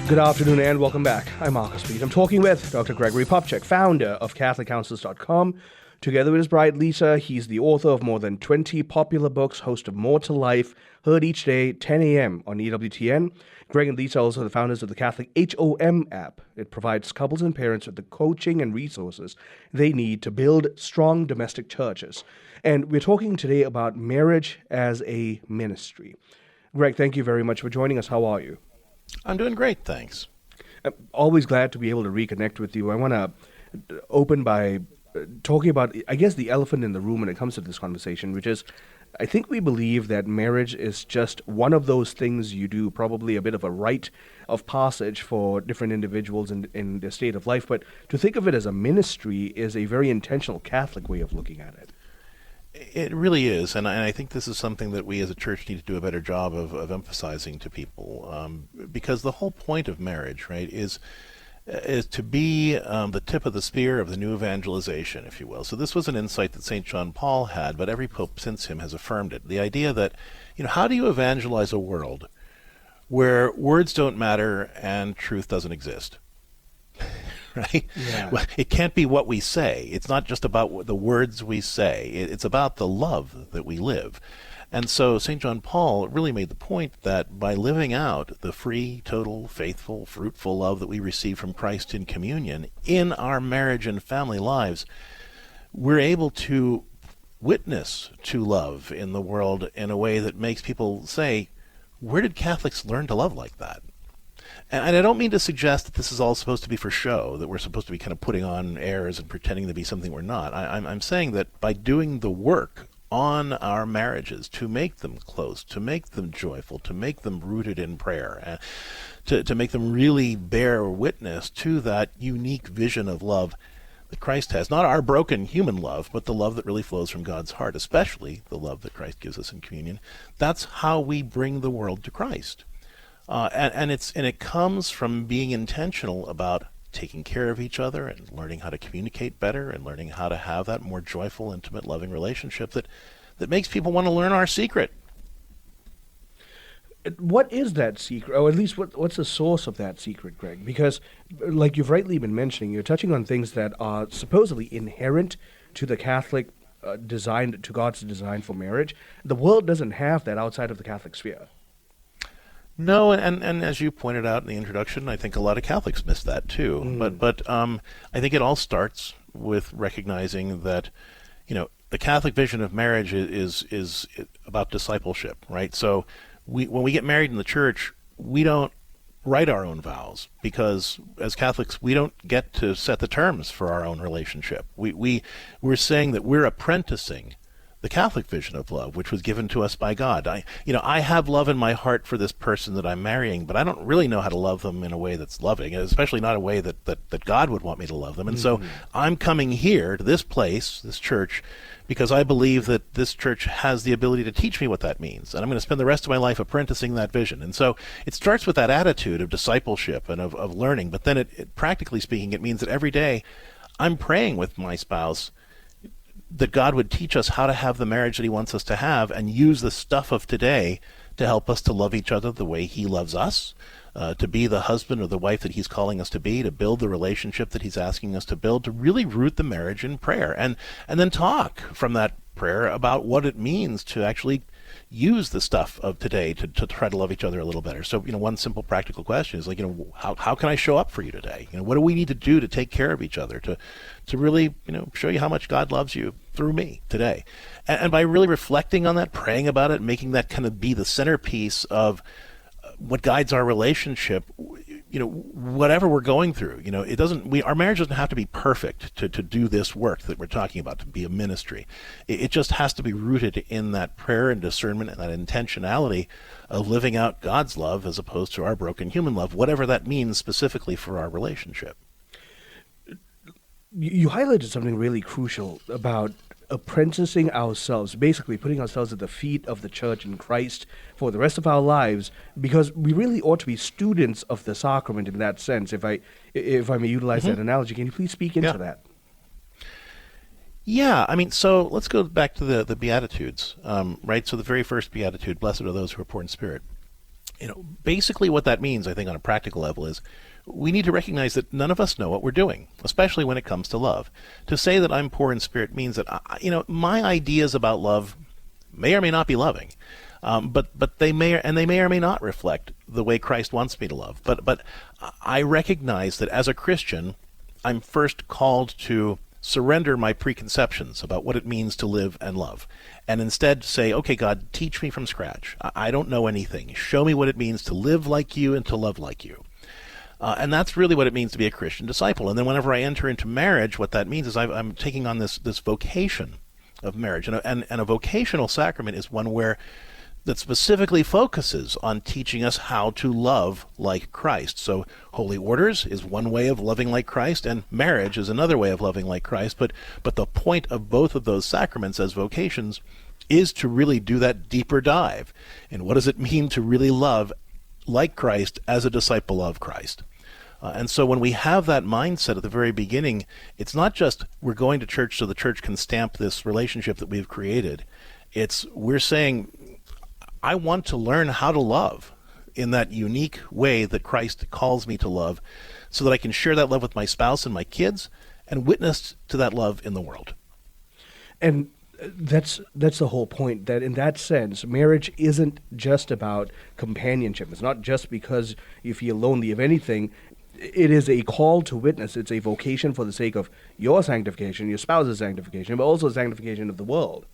Good afternoon and welcome back. I'm Marcus Speed. I'm talking with Dr. Gregory Popcak, founder of CatholicCounsels.com. Together with his bride Lisa, he's the author of more than 20 popular books, host of More to Life, heard each day, 10 a.m. on EWTN. Greg and Lisa are also the founders of the CatholicHOM app. It provides couples and parents with the coaching and resources they need to build strong domestic churches. And we're talking today about marriage as a ministry. Greg, thank you very much for joining us. How are you? I'm doing great, thanks. I'm always glad to be able to reconnect with you. I want to open by talking about, I guess, the elephant in the room when it comes to this conversation, which is, I think we believe that marriage is just one of those things you do, probably a bit of a rite of passage for different individuals in their state of life, but to think of it as a ministry is a very intentional Catholic way of looking at it. It really is, and I think this is something that we as a church need to do a better job of emphasizing to people, because the whole point of marriage, right, is to be the tip of the spear of the new evangelization, if you will. So this was an insight that St. John Paul had, but every pope since him has affirmed it. The idea that, how do you evangelize a world where words don't matter and truth doesn't exist? Right? Yeah. Well, it can't be what we say. It's not just about the words we say. It's about the love that we live. And so St. John Paul really made the point that by living out the free, total, faithful, fruitful love that we receive from Christ in communion in our marriage and family lives, we're able to witness to love in the world in a way that makes people say, where did Catholics learn to love like that? And I don't mean to suggest that this is all supposed to be for show, that we're supposed to be kind of putting on airs and pretending to be something we're not. I'm saying that by doing the work on our marriages to make them close, to make them joyful, to make them rooted in prayer, to make them really bear witness to that unique vision of love that Christ has. Not our broken human love, but the love that really flows from God's heart, especially the love that Christ gives us in communion. That's how we bring the world to Christ. And it comes from being intentional about taking care of each other and learning how to communicate better and learning how to have that more joyful, intimate, loving relationship that makes people want to learn our secret. What is that secret, or at least what's the source of that secret, Greg? Because, like you've rightly been mentioning, you're touching on things that are supposedly inherent to the Catholic design, to God's design for marriage. The world doesn't have that outside of the Catholic sphere. No, and as you pointed out in the introduction, I think a lot of Catholics miss that too. But I think it all starts with recognizing that, the Catholic vision of marriage is about discipleship, right? So when we get married in the church, we don't write our own vows because as Catholics we don't get to set the terms for our own relationship. We're saying that we're apprenticing the Catholic vision of love, which was given to us by God. I have love in my heart for this person that I'm marrying, but I don't really know how to love them in a way that's loving, especially not a way that God would want me to love them. And so I'm coming here to this place, this church, because I believe that this church has the ability to teach me what that means. And I'm going to spend the rest of my life apprenticing that vision. And so it starts with that attitude of discipleship and of learning, but then it practically speaking, it means that every day I'm praying with my spouse that God would teach us how to have the marriage that he wants us to have and use the stuff of today to help us to love each other the way he loves us, to be the husband or the wife that he's calling us to be, to build the relationship that he's asking us to build, to really root the marriage in prayer and then talk from that prayer about what it means to actually use the stuff of today to try to love each other a little better. So, one simple practical question is like, how can I show up for you today? What do we need to do to take care of each other, to really, show you how much God loves you through me today? And by really reflecting on that, praying about it, making that kind of be the centerpiece of what guides our relationship, whatever we're going through, our marriage doesn't have to be perfect to do this work that we're talking about, to be a ministry. It just has to be rooted in that prayer and discernment and that intentionality of living out God's love as opposed to our broken human love, whatever that means specifically for our relationship. You highlighted something really crucial about apprenticing ourselves, basically putting ourselves at the feet of the church in Christ for the rest of our lives, because we really ought to be students of the sacrament in that sense. If I may utilize that analogy, can you please speak into that? Yeah, so let's go back to the Beatitudes, right? So the very first Beatitude, blessed are those who are poor in spirit. Basically what that means, I think, on a practical level is we need to recognize that none of us know what we're doing, especially when it comes to love. To say that I'm poor in spirit means that, my ideas about love may or may not be loving. But they may or may not reflect the way Christ wants me to love. But I recognize that as a Christian, I'm first called to surrender my preconceptions about what it means to live and love, and instead say, okay, God, teach me from scratch. I don't know anything. Show me what it means to live like you and to love like you. And that's really what it means to be a Christian disciple. And then whenever I enter into marriage, what that means is I'm taking on this vocation of marriage. And a vocational sacrament is one that specifically focuses on teaching us how to love like Christ. So holy orders is one way of loving like Christ, and marriage is another way of loving like Christ. But the point of both of those sacraments as vocations is to really do that deeper dive. And what does it mean to really love like Christ as a disciple of Christ? And so when we have that mindset at the very beginning, it's not just we're going to church so the church can stamp this relationship that we've created. We're saying, I want to learn how to love in that unique way that Christ calls me to love, so that I can share that love with my spouse and my kids and witness to that love in the world. And that's the whole point, that in that sense, marriage isn't just about companionship. It's not just because you feel lonely. If anything, it is a call to witness. It's a vocation for the sake of your sanctification, your spouse's sanctification, but also sanctification of the world.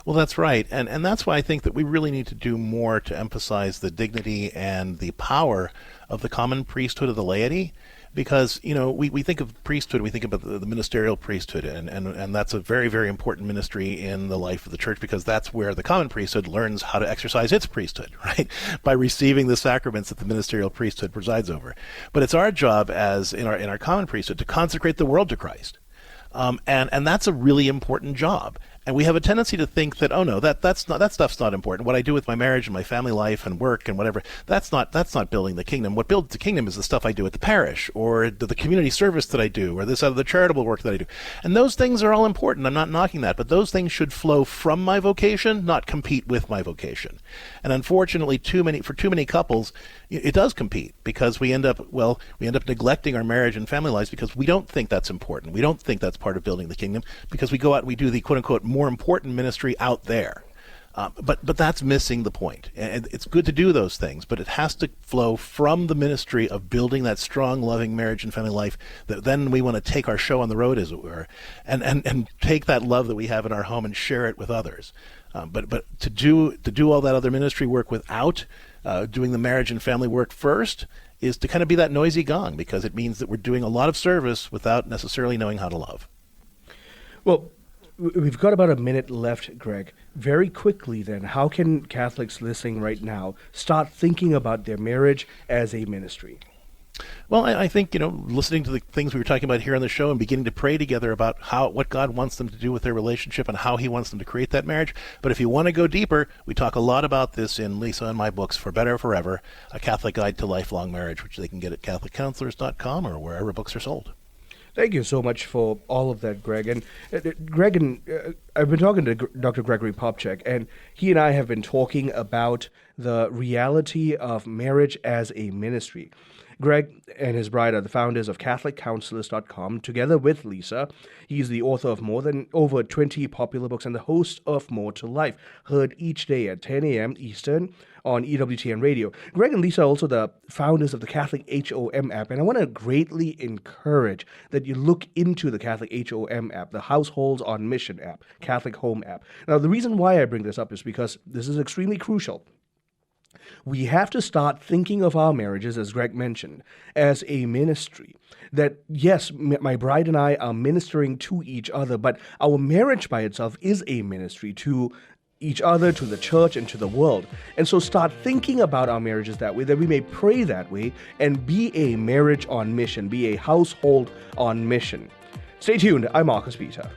Well, that's right. And that's why I think that we really need to do more to emphasize the dignity and the power of the common priesthood of the laity. Because, we think of priesthood, we think about the ministerial priesthood, and that's a very, very important ministry in the life of the church, because that's where the common priesthood learns how to exercise its priesthood, right? By receiving the sacraments that the ministerial priesthood presides over. But it's our job in our common priesthood to consecrate the world to Christ. And that's a really important job. And we have a tendency to think that, oh no, that stuff's not important. What I do with my marriage and my family life and work and whatever, that's not building the kingdom. What builds the kingdom is the stuff I do at the parish, or the community service that I do, or this other charitable work that I do. And those things are all important. I'm not knocking that, but those things should flow from my vocation, not compete with my vocation. And unfortunately, for too many couples, it does compete, because we end up neglecting our marriage and family lives because we don't think that's important. We don't think that's part of building the kingdom, because we go out and we do the quote unquote more important ministry out there. But that's missing the point. And it's good to do those things, but it has to flow from the ministry of building that strong, loving marriage and family life that then we want to take our show on the road, as it were, and take that love that we have in our home and share it with others. But to do all that other ministry work without doing the marriage and family work first is to kind of be that noisy gong, because it means that we're doing a lot of service without necessarily knowing how to love. Well, we've got about a minute left, Greg. Very quickly then, how can Catholics listening right now start thinking about their marriage as a ministry? Well, I think, listening to the things we were talking about here on the show and beginning to pray together about what God wants them to do with their relationship and how he wants them to create that marriage. But if you want to go deeper, we talk a lot about this in Lisa and my books, For Better Forever, A Catholic Guide to Lifelong Marriage, which they can get at CatholicCounselors.com or wherever books are sold. Thank you so much for all of that, Greg. And I've been talking to Dr. Gregory Popcak, and he and I have been talking about the reality of marriage as a ministry. Greg and his bride are the founders of CatholicCounselors.com, together with Lisa. He's the author of over 20 popular books and the host of More to Life, heard each day at 10 a.m. Eastern on EWTN Radio. Greg and Lisa are also the founders of the CatholicHOM app, and I want to greatly encourage that you look into the CatholicHOM app, the Households on Mission app, CatholicHOM app. Now, the reason why I bring this up is because this is extremely crucial. We have to start thinking of our marriages, as Greg mentioned, as a ministry. That, yes, my bride and I are ministering to each other, but our marriage by itself is a ministry to each other, to the church, and to the world. And so start thinking about our marriages that way, that we may pray that way, and be a marriage on mission, be a household on mission. Stay tuned. I'm Marcus Peter.